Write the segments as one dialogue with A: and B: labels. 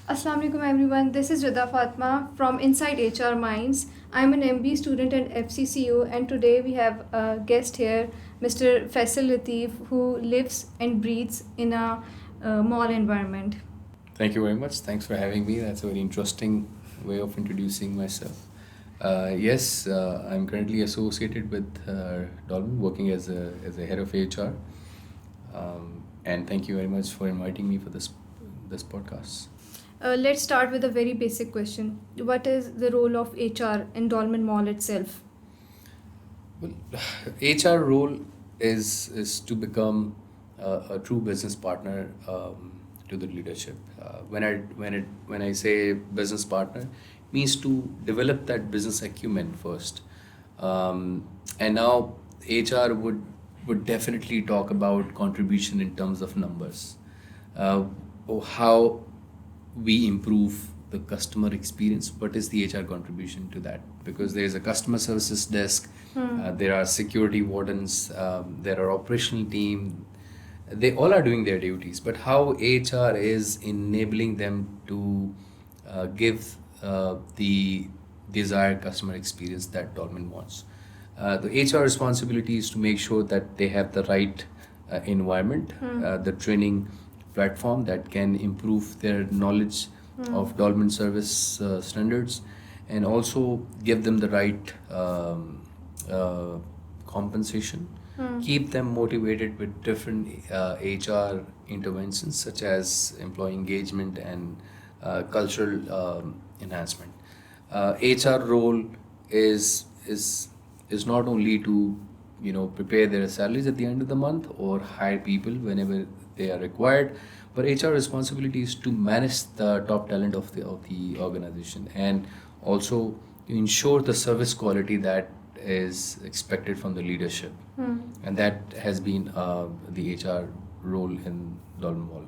A: Assalamu alaikum everyone. This is Rida Fatma from Inside HR Minds. I'm an MBA student at FCCU, and today we have a guest here, Mr. Faisal Latif, who lives and breathes in a mall environment.
B: Thank you very much. Thanks for having me. That's a very interesting way of introducing myself. Yes, I'm currently associated with Dolmen, working as a head of HR. And thank you very much for inviting me for this podcast.
A: Let's start with a very basic question. What is the role of HR in Dolmen Mall itself?
B: Well, HR role is to become a true business partner to the leadership. When I say business partner, means to develop that business acumen first, and now HR would definitely talk about contribution in terms of numbers, or how we improve the customer experience. What is the HR contribution to that? Because there is a customer services desk, there are security wardens, there are operational team. They all are doing their duties, but how HR is enabling them to give the desired customer experience that Dolmen wants. The HR responsibility is to make sure that they have the right environment, the training platform that can improve their knowledge of Dolmen service standards, and also give them the right compensation, keep them motivated with different HR interventions such as employee engagement and cultural enhancement. HR role is not only to prepare their salaries at the end of the month or hire people whenever they are required, but HR responsibility is to manage the top talent of the organization, and also to ensure the service quality that is expected from the leadership. And that has been the HR role in Dolmen Mall.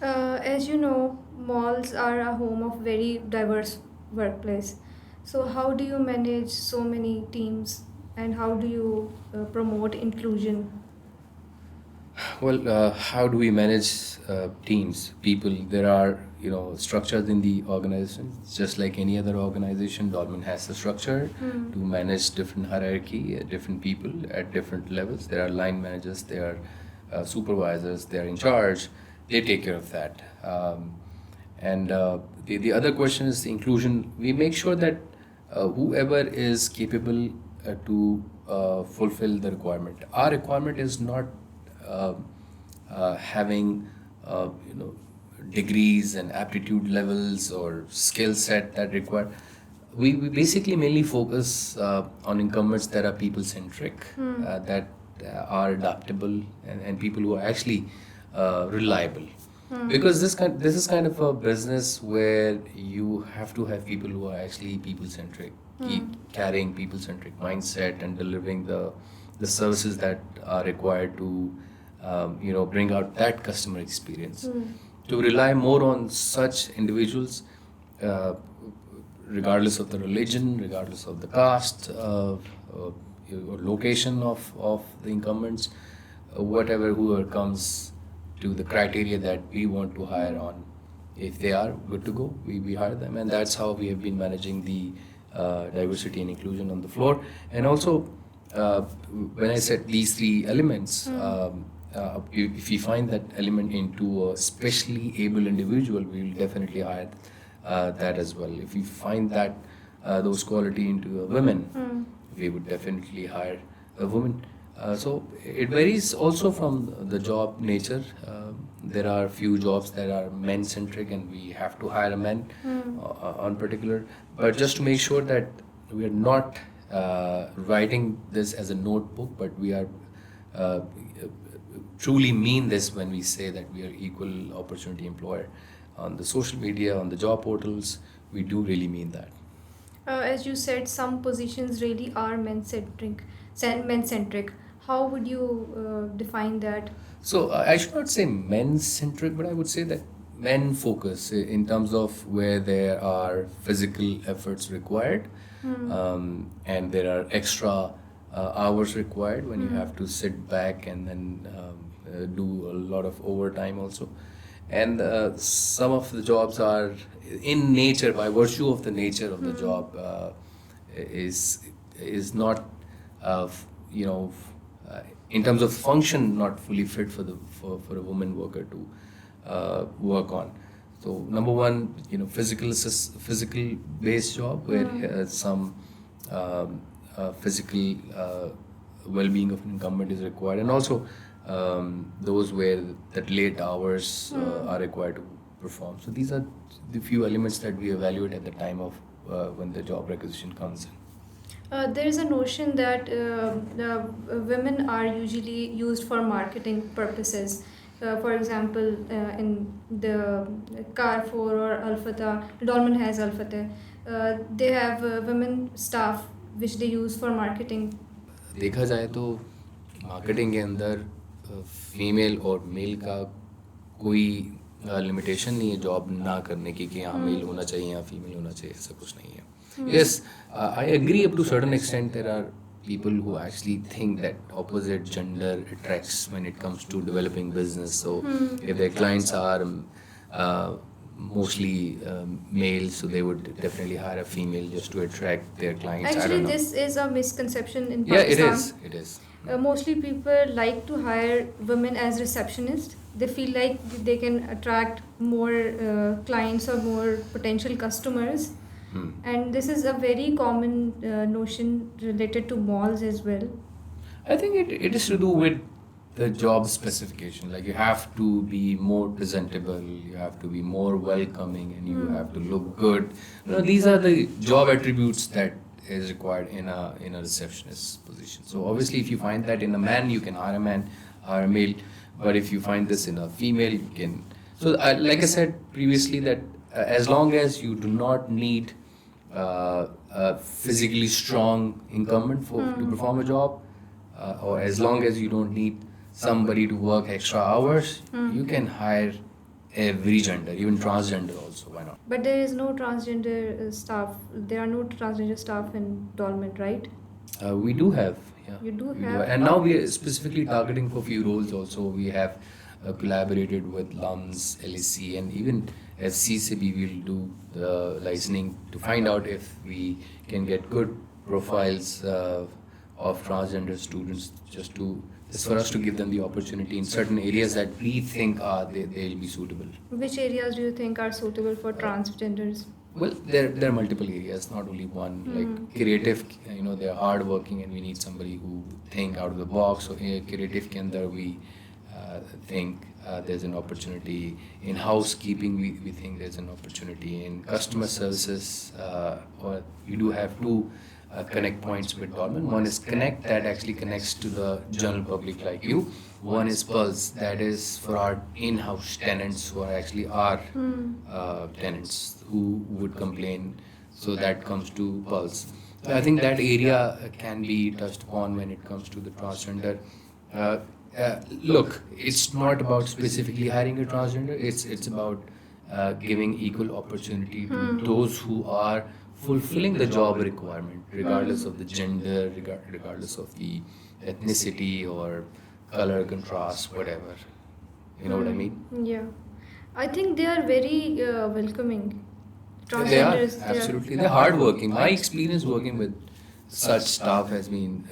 A: As you know, malls are a home of very diverse workplace. So how do you manage so many teams and how do you promote inclusion?
B: Well, how do we manage teams, people? There are, structures in the organization. Just like any other organization, Dolmen has a structure to manage different hierarchy, different people at different levels. There are line managers, there are supervisors, they are in charge. They take care of that. And the other question is inclusion. We make sure that whoever is capable to fulfill the requirement. Our requirement is not having degrees and aptitude levels or skill set that require. We basically mainly focus on incumbents that are people centric, that are adaptable, and people who are actually reliable. Because this is kind of a business where you have to have people who are actually people centric, keep carrying people centric mindset and delivering the services that are required to bring out that customer experience. To rely more on such individuals, regardless of the religion, regardless of the caste, or location of the incumbents, whoever comes to the criteria that we want to hire on, if they are good to go, we hire them, and that's how we have been managing the diversity and inclusion on the floor. And also, when I said these three elements, if we find that element into a specially able individual, we will definitely hire that as well. If we find that those quality into a woman, we would definitely hire a woman. So it varies also from the job nature. There are few jobs that are men centric, and we have to hire a man on particular. But just to make sure that we are not writing this as a notebook, but we are truly mean this when we say that we are equal opportunity employer. On the social media, on the job portals, we do really mean that.
A: As you said, some positions really are men-centric. How would you define that?
B: So I should not say men centric, but I would say that men focus in terms of where there are physical efforts required, and there are extra hours required when you have to sit back and then do a lot of overtime also. and some of the jobs are in nature, by virtue of the nature of the job, is not you know in terms of function not fully fit for for a woman worker to work on. So number one, physical based job where some physical well-being of an incumbent is required, and also those where that late hours are required to perform. So these are the few elements that we evaluate at the time of when the job requisition comes in.
A: There is a notion that the women are usually used for marketing purposes. For example, in the Carrefour or Alfata, Dolmen has Alfata. They have women staff which they use for marketing.
B: देखा जाए तो marketing के अंदर female और mail का कोई limitation नहीं है जॉब ना करने की कि हाँ मेल होना चाहिए या फीमेल होना चाहिए, ऐसा कुछ नहीं है. Yes, I agree up to certain extent. There are people who actually think that opposite gender attracts when it comes to developing business. So if their clients are mostly male, so they would definitely hire a female just to attract their clients. I
A: Actually,
B: don't know.
A: this is a misconception in
B: Yeah, it
A: Pakistan.
B: is. It is.
A: Mostly people like to hire women as receptionists. They feel like they can attract more clients or more potential customers. And this is a very common notion related to malls as well.
B: I think it is to do with the job specification. Like you have to be more presentable, you have to be more welcoming, and you have to look good. These are the job attributes that is required in a receptionist position. So obviously, if you find that in a man, you can hire a man, hire a male. But if you find this in a female, you can. So like I said previously, that as long as you do not need a physically strong incumbent to perform a job, or as long as you don't need somebody to work extra hours, you can hire every gender, even transgender also. Why not?
A: But there is no transgender staff. There are no transgender staff in Dolmen, right?
B: We do have. Yeah.
A: You do
B: We
A: have?
B: and now we are specifically targeting for few roles also. We have collaborated with LUMS, LSC, and even FCCB. We'll do the licensing to find out if we can get good profiles of transgender students, just for us to give them the opportunity in certain areas that we think they'll be suitable.
A: Which areas do you think are suitable for transgenders?
B: Well, there are multiple areas, not only one. Like creative, they're hardworking, and we need somebody who think out of the box. So creative ke andar we think there's an opportunity. In housekeeping, we think there's an opportunity. In customer services, or we do have two connect points with Dolmen. One is Connect, that actually connects to the general public like you. One is Pulse, that is for our in-house tenants who are actually our tenants who would complain. So that comes to Pulse. So I think that area can be touched upon when it comes to the transgender. Look, it's not about specifically hiring a transgender. It's about giving equal opportunity to those who are fulfilling the job requirement, regardless of the gender, regardless of the ethnicity or color contrast, whatever. You know what I mean?
A: Yeah. I think they are very welcoming.
B: They are,
A: Transgenders,
B: absolutely. They're hardworking. My experience working with such staff has been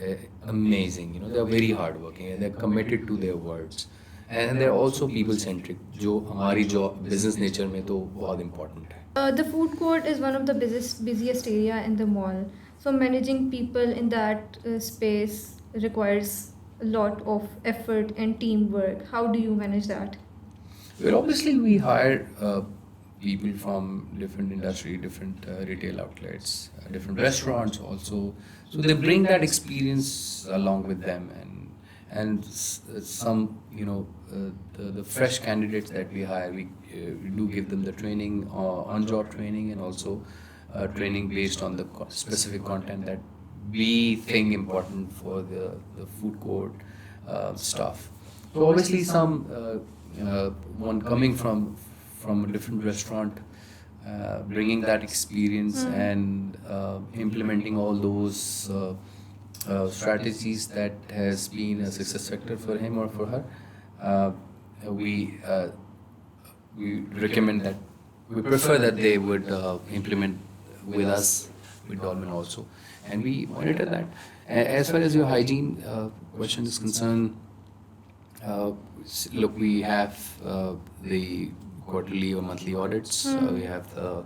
B: amazing. They're very hardworking and they're committed to their words. And they're also people-centric, जो हमारी job business nature में तो बहुत important है.
A: The food court is one of the busiest area in the mall. So managing people in that space requires a lot of effort and teamwork. How do you manage that?
B: Well, obviously we hire people from different industry, different retail outlets, different restaurants also. So they bring that experience along with them, and some the fresh candidates that we hire, we do give them the training, on-job training, and also training based on the specific content that we think important for the food court staff. So obviously some one coming from a different restaurant, bringing that experience and implementing all those strategies that has been a success factor for him or for her. We we recommend that, we prefer that they would implement with us, with Dolmen also, and we monitor that. As far as your hygiene question is concerned, look, we have the quarterly or monthly audits. We have the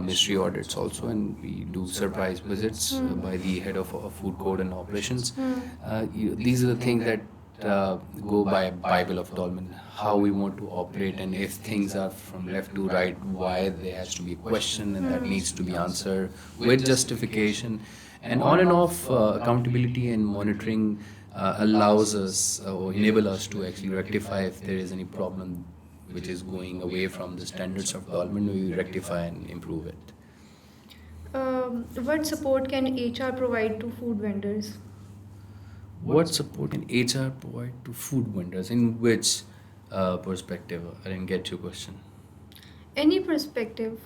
B: mystery audits also, and we do surprise visits by the head of food court and operations. These are the things that go by Bible of Dolmen, how we want to operate, and if things are from left to right, why there has to be a question and that needs to be answered with justification. And on and off accountability and monitoring allows us or enable us to actually rectify if there is any problem which is going away from the standards of Dolmen. We rectify and improve it.
A: What support can HR provide to food vendors?
B: What support can HR provide to food vendors? In which perspective? I didn't get your question.
A: Any perspective.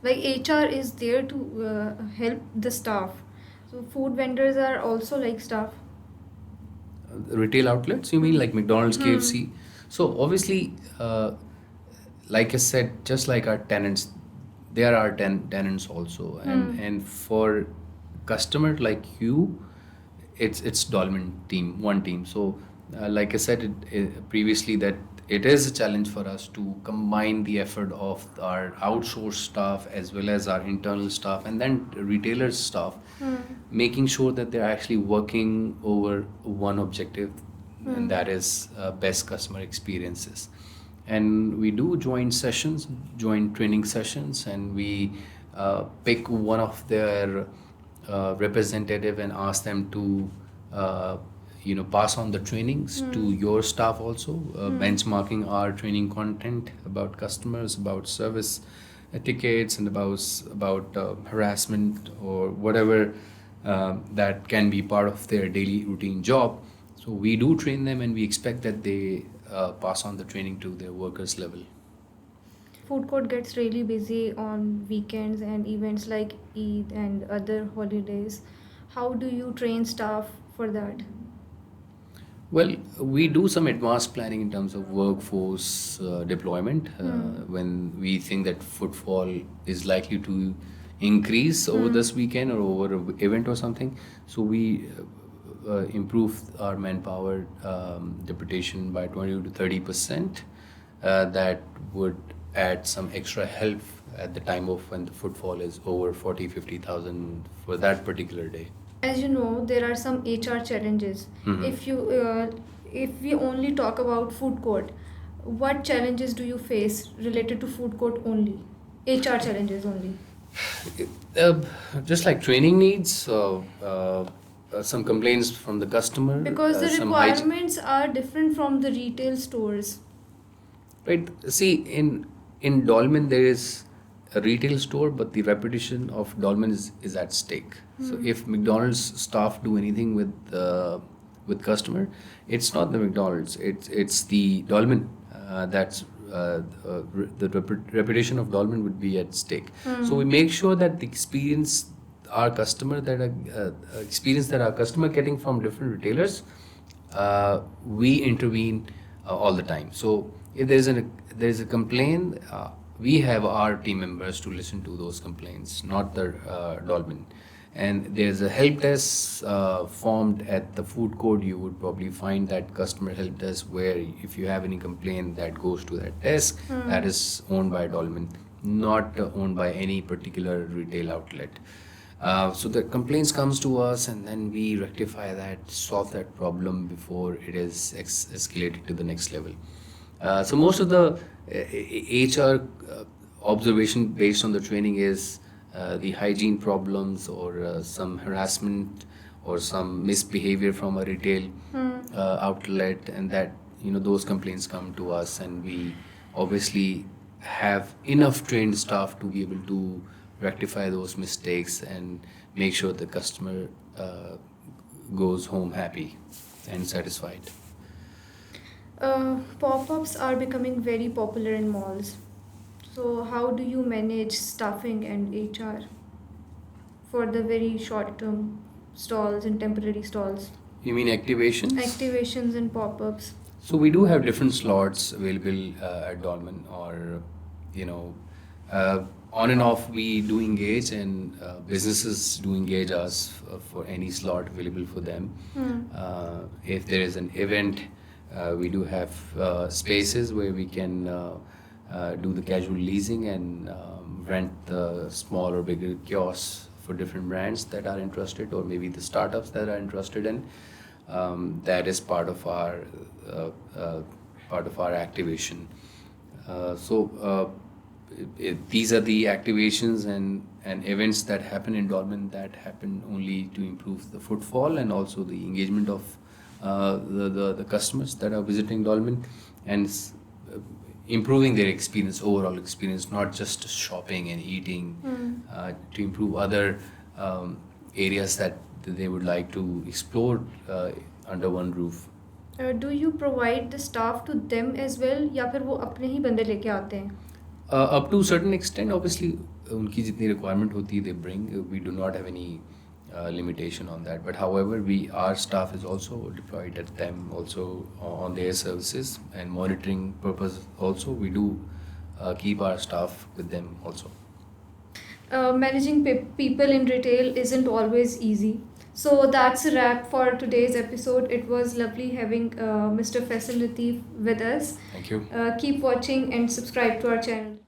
A: Like HR is there to help the staff. So food vendors are also like staff.
B: Retail outlets, you mean like McDonald's, KFC? So obviously, like I said, just like our tenants, they are our tenants also, and for customer like you, it's Dolmen team, one team. So like I said previously, that it is a challenge for us to combine the effort of our outsourced staff as well as our internal staff and then retailers staff, making sure that they're actually working over one objective, and that is best customer experiences. And we do joint sessions, joint training sessions, and we pick one of their representative and ask them to pass on the trainings to your staff also, benchmarking our training content about customers, about service etiquettes, and about harassment or whatever that can be part of their daily routine job. So we do train them, and we expect that they pass on the training to their workers level.
A: Food court gets really busy on weekends and events like Eid and other holidays. How do you train staff for that?
B: Well, we do some advanced planning in terms of workforce deployment when we think that footfall is likely to increase over this weekend or over an event or something. So we improve our manpower deputation by 20 to 30%. That would add some extra help at the time of when the footfall is over 40-50,000 for that particular day.
A: As you know, there are some HR challenges. If we only talk about food court, what challenges do you face related to food court only? HR challenges only.
B: Just like training needs, some complaints from the customer.
A: Because the
B: some
A: requirements are different from the retail stores.
B: Right. See, in Dolmen there is a retail store, but the reputation of Dolmen is at stake. So if McDonald's staff do anything with customer, it's not the McDonald's, it's the Dolmen. That's the reputation of Dolmen would be at stake. So we make sure that the experience our customer getting from different retailers, we intervene all the time. So if there's a complaint, we have our team members to listen to those complaints, not the Dolmen. And there's a help desk formed at the food court. You would probably find that customer help desk, where if you have any complaint, that goes to that desk. That is owned by Dolmen, not owned by any particular retail outlet. So the complaints comes to us, and then we rectify that, solve that problem before it is escalated to the next level. So most of the HR observation based on the training is the hygiene problems or some harassment or some misbehavior from a retail outlet, and that those complaints come to us, and we obviously have enough trained staff to be able to rectify those mistakes and make sure the customer goes home happy and satisfied.
A: Pop-ups are becoming very popular in malls. So how do you manage staffing and HR for the very short-term stalls and temporary stalls?
B: You mean activations?
A: Activations and pop-ups.
B: So we do have different slots available at Dolmen, or you know, uh, on and off we do engage, and businesses do engage us for any slot available for them. If there is an event, we do have spaces where we can do the casual leasing and rent the small or bigger kiosks for different brands that are interested, or maybe the startups that are interested in. That is uh, uh, part of our activation. These are the activations and events that happen in Dolmen, that happen only to improve the footfall and also the engagement of the customers that are visiting Dolmen, and improving their experience, overall experience, not just shopping and eating, to improve other areas that they would like to explore under one roof.
A: Do you provide the staff to them as well, या फिर वो अपने ही बंदे लेके आते हैं?
B: Up to a certain extent, obviously, उनकी जितनी requirement होती है, they bring. We do not have any limitation on that. But however, our staff is also deployed at them, also on their services and monitoring purpose. Also, we do keep our staff with them also.
A: Managing people in retail isn't always easy. So that's a wrap for today's episode. It was lovely having Mr. Faisal Lateef with us.
B: Thank you.
A: Keep watching and subscribe to our channel.